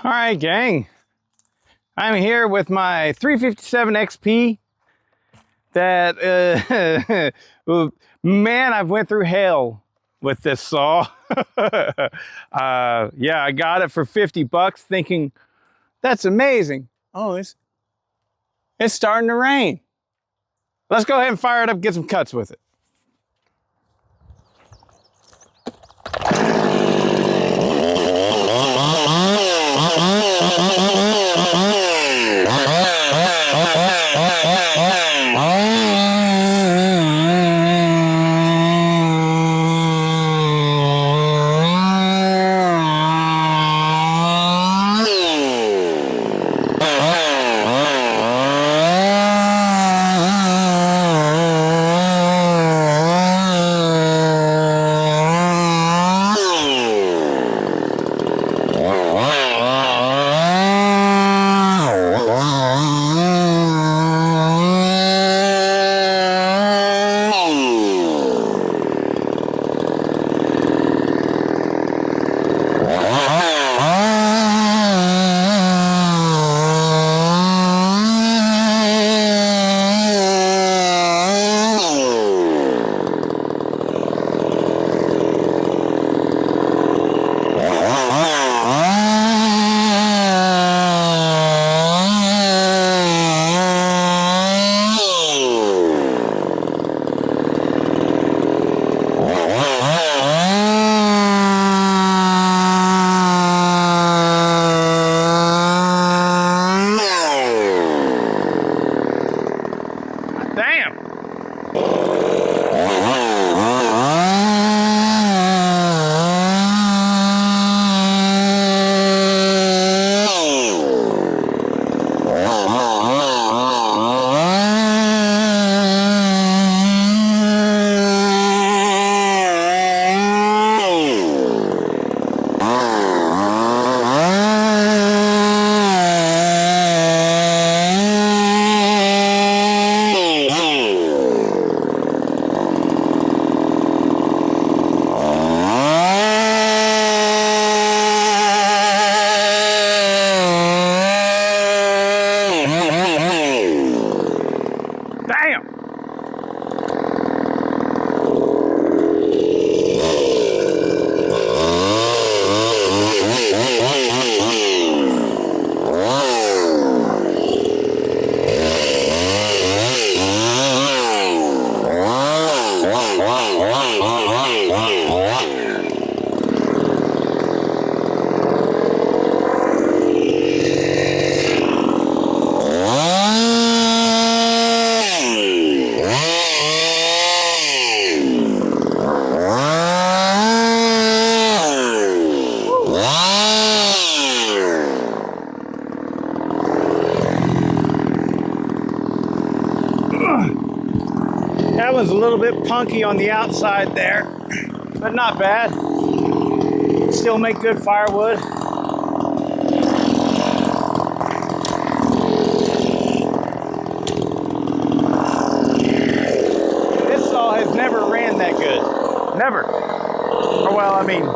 All right, gang. I'm here with my 357XP that, man, I've went through hell with this saw. Yeah, I got it for 50 bucks thinking, that's amazing. Oh, it's starting to rain. Let's go ahead and fire it up, get some cuts with it. Damn. Damn! That was a little bit punky on the outside there, but not bad. Still make good firewood. This saw has never ran that good. Never. Or well, I mean,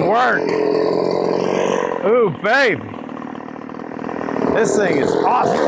Work. Ooh, baby. This thing is awesome.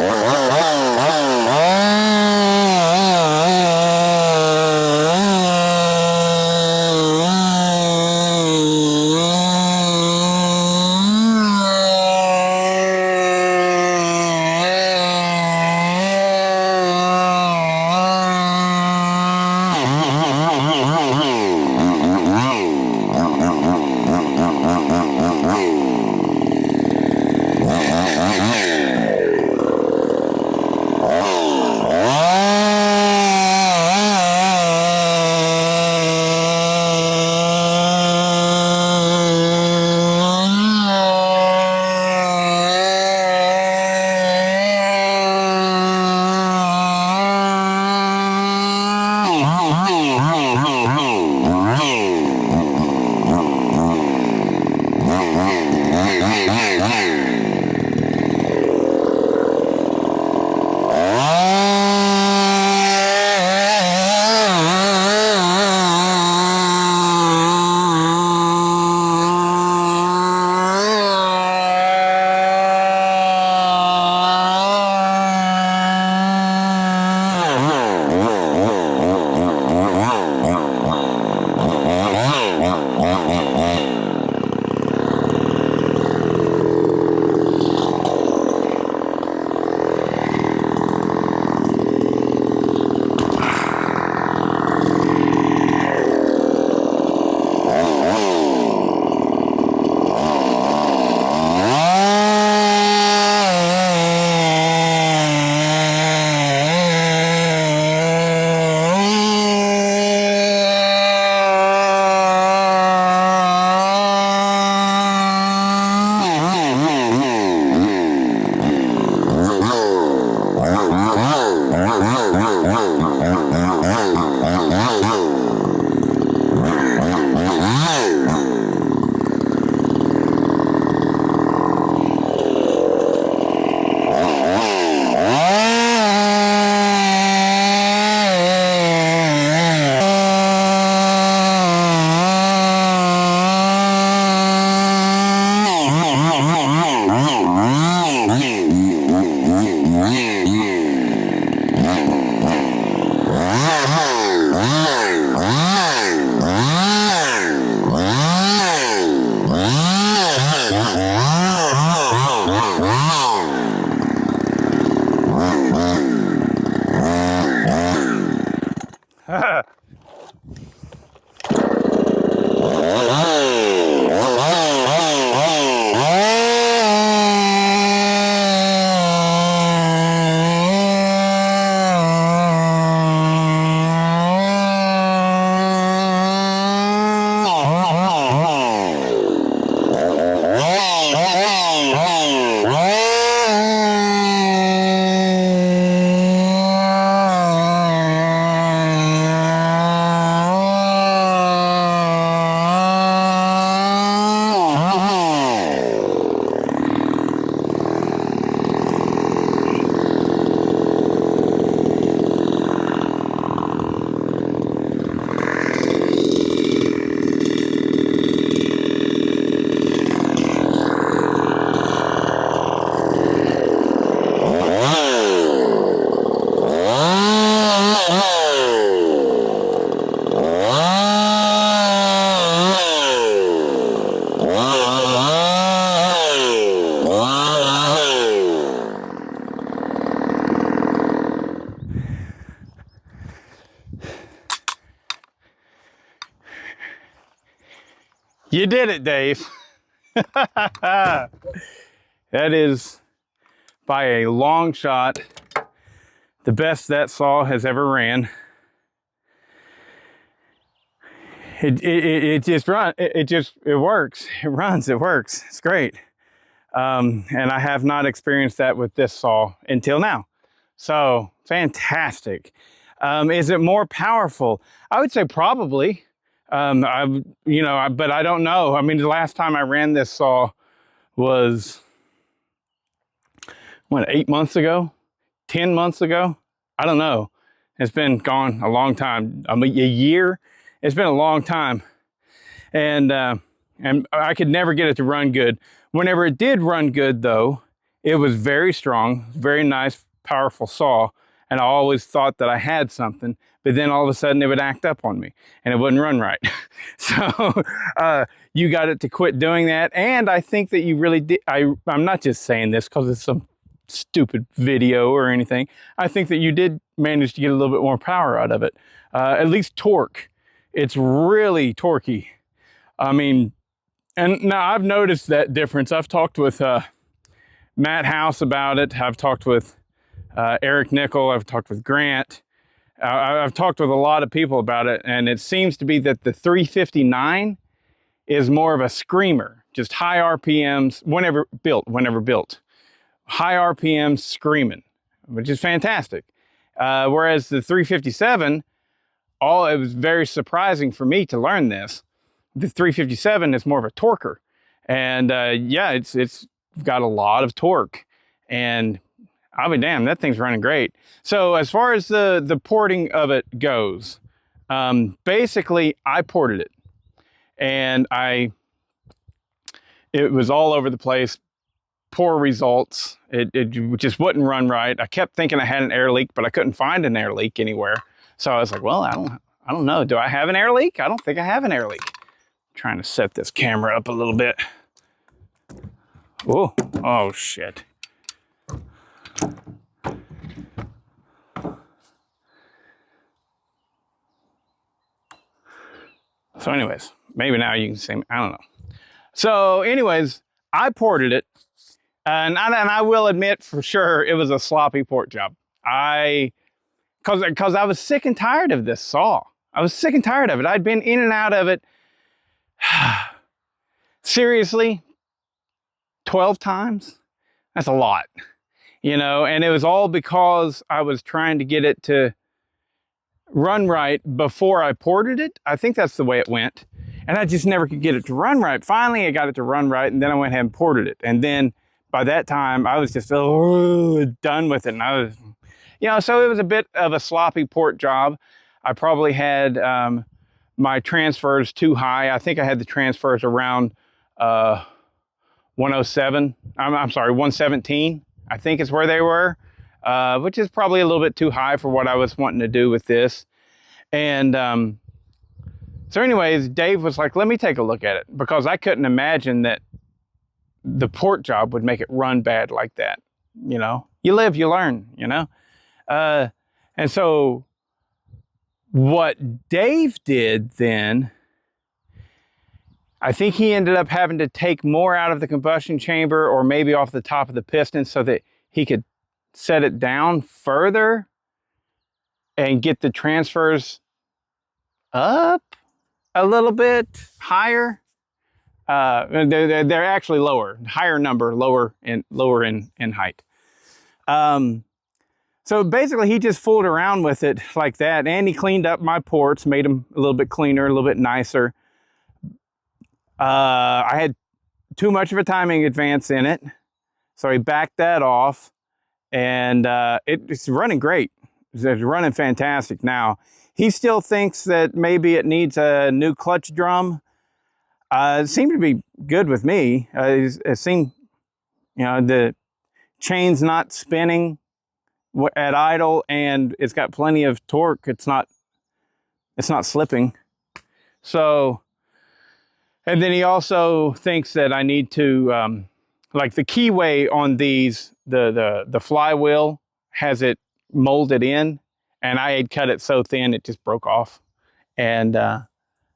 You did it, Dave. That is, by a long shot, the best that saw has ever ran. It just runs. It works. It runs. It works. It's great. And I have not experienced that with this saw until now. So fantastic. Is it more powerful? I would say probably. But I don't know. I mean, the last time I ran this saw was, what, 8 months ago? 10 months ago? I don't know. It's been gone a long time. I mean, a year? It's been a long time. And I could never get it to run good. Whenever it did run good, though, it was very strong, very nice, powerful saw. And I always thought that I had something, but then all of a sudden it would act up on me and it wouldn't run right. So you got it to quit doing that. And I think that you really did. I'm not just saying this because it's some stupid video or anything. I think that you did manage to get a little bit more power out of it. At least torque. It's really torquey. I mean, and now I've noticed that difference. I've talked with Matt House about it. I've talked with Eric Nickel. I've talked with Grant. I've talked with a lot of people about it, and it seems to be that the 359 is more of a screamer, just high RPMs, whenever built. High RPMs screaming, which is fantastic. Whereas the 357, it was very surprising for me to learn this. The 357 is more of a torquer. And yeah, it's got a lot of torque. And I'll be damned, that thing's running great. So as far as the porting of it goes, basically I ported it. And it was all over the place, poor results. It just wouldn't run right. I kept thinking I had an air leak, but I couldn't find an air leak anywhere. So I was like, well, I don't know. Do I have an air leak? I don't think I have an air leak. I'm trying to set this camera up a little bit. Oh shit. So anyways, maybe now you can see me. I don't know. So anyways, I ported it. And I will admit for sure it was a sloppy port job. Because I was sick and tired of this saw. I was sick and tired of it. I'd been in and out of it, seriously, 12 times. That's a lot, and it was all because I was trying to get it to run right before I ported it. I think that's the way it went. And I just never could get it to run right. Finally, I got it to run right, and then I went ahead and ported it. And then by that time, I was just done with it. And I was, so it was a bit of a sloppy port job. I probably had my transfers too high. I think I had the transfers around 107. I'm sorry, 117. I think is where they were, which is probably a little bit too high for what I was wanting to do with this. And so anyways, Dave was like, let me take a look at it, because I couldn't imagine that the port job would make it run bad like that. You live, you learn, and so what Dave did then, I think he ended up having to take more out of the combustion chamber, or maybe off the top of the piston, so that he could set it down further and get the transfers up a little bit higher. They're actually lower, higher number, lower in height. So basically he just fooled around with it like that, and he cleaned up my ports, made them a little bit cleaner, a little bit nicer. I had too much of a timing advance in it, so he backed that off, and it's running great. It's running fantastic now. He still thinks that maybe it needs a new clutch drum. It seemed to be good with me. It seemed, the chain's not spinning at idle, and it's got plenty of torque. It's not slipping. So, and then he also thinks that I need to, like the keyway on these, the flywheel has it molded in, and I had cut it so thin it just broke off. And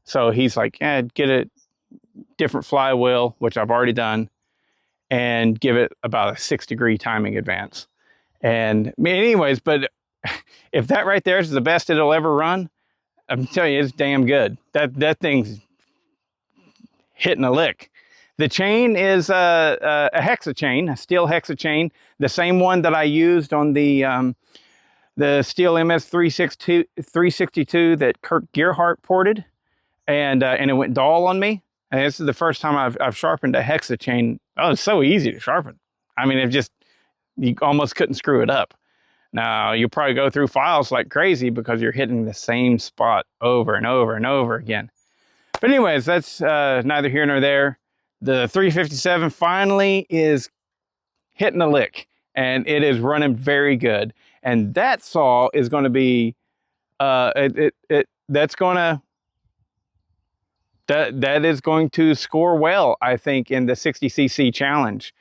so he's like, yeah, get it different flywheel, which I've already done, and give it about a 6-degree timing advance. And I mean, anyways, but if that right there is the best it'll ever run, I'm telling you, it's damn good. That thing's hitting a lick. The chain is a hexa chain, a steel hexa chain, the same one that I used on the Steel MS 362 that Kurt Gearhart ported, and it went dull on me. And this is the first time I've sharpened a hexa chain. Oh, it's so easy to sharpen. I mean, you almost couldn't screw it up. Now, you'll probably go through files like crazy because you're hitting the same spot over and over and over again. But anyways, that's neither here nor there. The 357 finally is hitting a lick, and it is running very good. And that saw is going to be, that is going to score well, I think, in the 60cc challenge,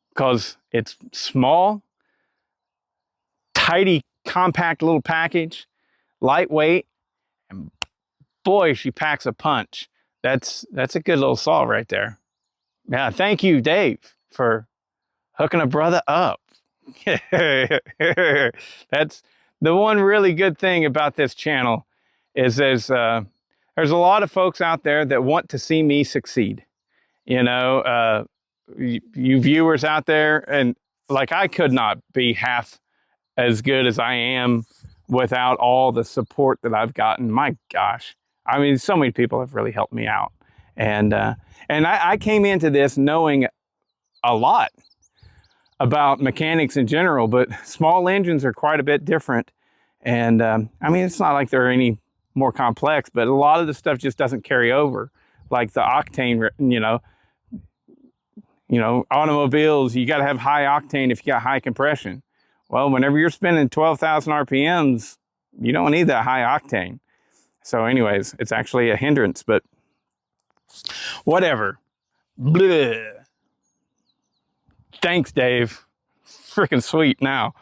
because it's small, tidy, compact little package, lightweight, and boy, she packs a punch. That's a good little saw right there. Yeah, thank you, Dave, for hooking a brother up. That's the one really good thing about this channel, is there's a lot of folks out there that want to see me succeed. You know, you viewers out there, and like, I could not be half as good as I am without all the support that I've gotten. My gosh, I mean, so many people have really helped me out, and I came into this knowing a lot about mechanics in general, but small engines are quite a bit different. And I mean, it's not like they're any more complex, but a lot of the stuff just doesn't carry over. Like the octane, automobiles, you got to have high octane if you got high compression. Well, whenever you're spinning 12,000 RPMs, you don't need that high octane. So anyways, it's actually a hindrance, but whatever. Bleh. Thanks, Dave. Freaking sweet now.